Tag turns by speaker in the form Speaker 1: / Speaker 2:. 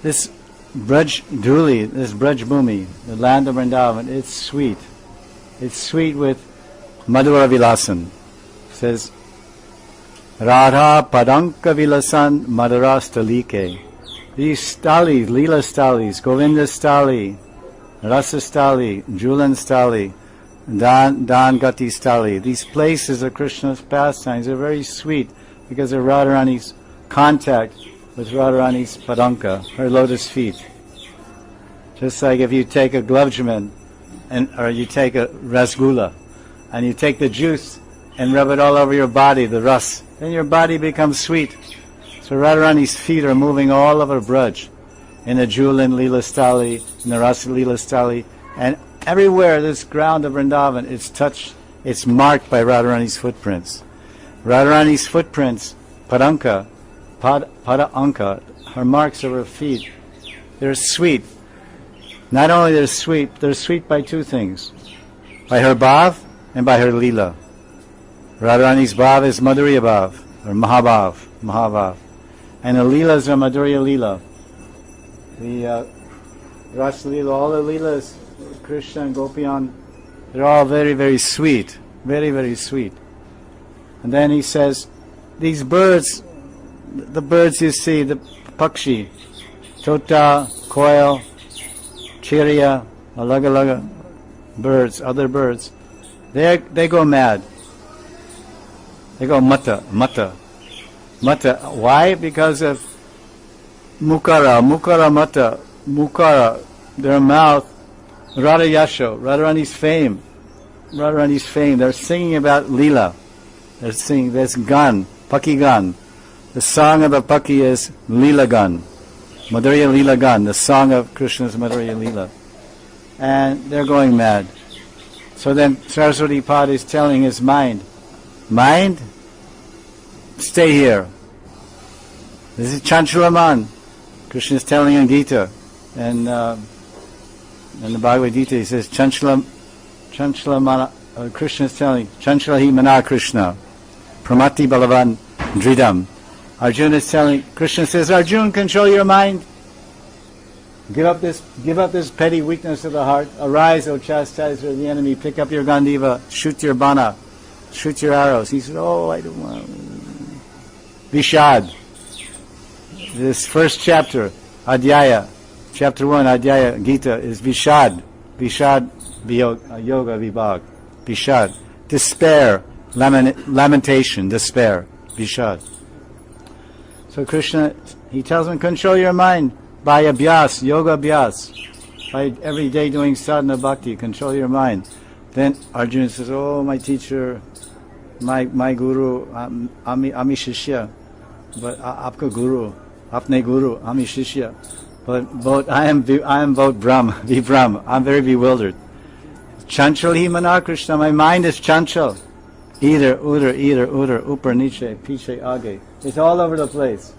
Speaker 1: this Braj Dhuli, this Braj Bhumi, the land of Vrindavan, it's sweet. It's sweet with Madhura Vilasan. It says, Radha Padanka Vilasan Madhura Stalike. These stalis, lila stalis, Govinda stali, Rasa stali, Julan stali, Dan Gati stali. These places of Krishna's pastimes are very sweet because of Radharani's contact with Radharani's padanka, her lotus feet. Just like if you take a gulabjamun or you take a rasgulla and you take the juice and rub it all over your body, the ras, then your body becomes sweet. So Radharani's feet are moving all over Braj, in the Julan Lila Stali, in the Rasa Lila Stali, and everywhere this ground of Vrindavan, it's touched, it's marked by Radharani's footprints. Radharani's footprints, padanka, padanka, her marks of her feet, they're sweet. Not only they're sweet by two things, by her bhav and by her lila. Radharani's bhav is Madhurya bhav, or Mahabhav. And the lilas are Madhurya lila. The Rasa lila, all the lilas, Krishna and Gopiyan, they're all very, very sweet. Very, very sweet. And then he says, these birds, the birds you see, the pakshi, tota, koil, chiriya, alaga birds, other birds, they go mad. They go mata. Why? Because of mukara mata, their mouth, Radha Yasho, Radharani's fame. They're singing about Leela. They're singing this gun, Paki gun. The song of the Paki is Leela gun, Madhurya Leela gun, the song of Krishna's Madhurya Leela. And they're going mad. So then Saraswati Pad is telling his mind, stay here. This is Chanchalaman. Krishna is telling in Gita, and in the Bhagavad Gita he says, Chanchalamana. Krishna is telling, Chanchalahi Mana Krishna, Pramati Balavan Dridam. Arjuna is telling, Krishna says, Arjuna, control your mind. Give up this petty weakness of the heart. Arise, O chastiser of the enemy. Pick up your Gandiva. Shoot your bana. Shoot your arrows. He said, oh, I don't want. Vishad. This first chapter, Adhyaya, chapter 1, Adhyaya, Gita, is Vishad. Vishad, Yoga, Vibhag. Vishad. Despair. Lamentation. Despair. Vishad. So Krishna, he tells him, control your mind by abhyas, yoga abhyas. By every day doing sadhana bhakti, control your mind. Then Arjuna says, oh, my teacher, my guru, ami shishya, but apka guru, apne guru, ami shishya. But I am both Vibram. I'm very bewildered. Chanchal hi mana Krishna, my mind is chanchal. Either, upar, niche, piche, age. It's all over the place.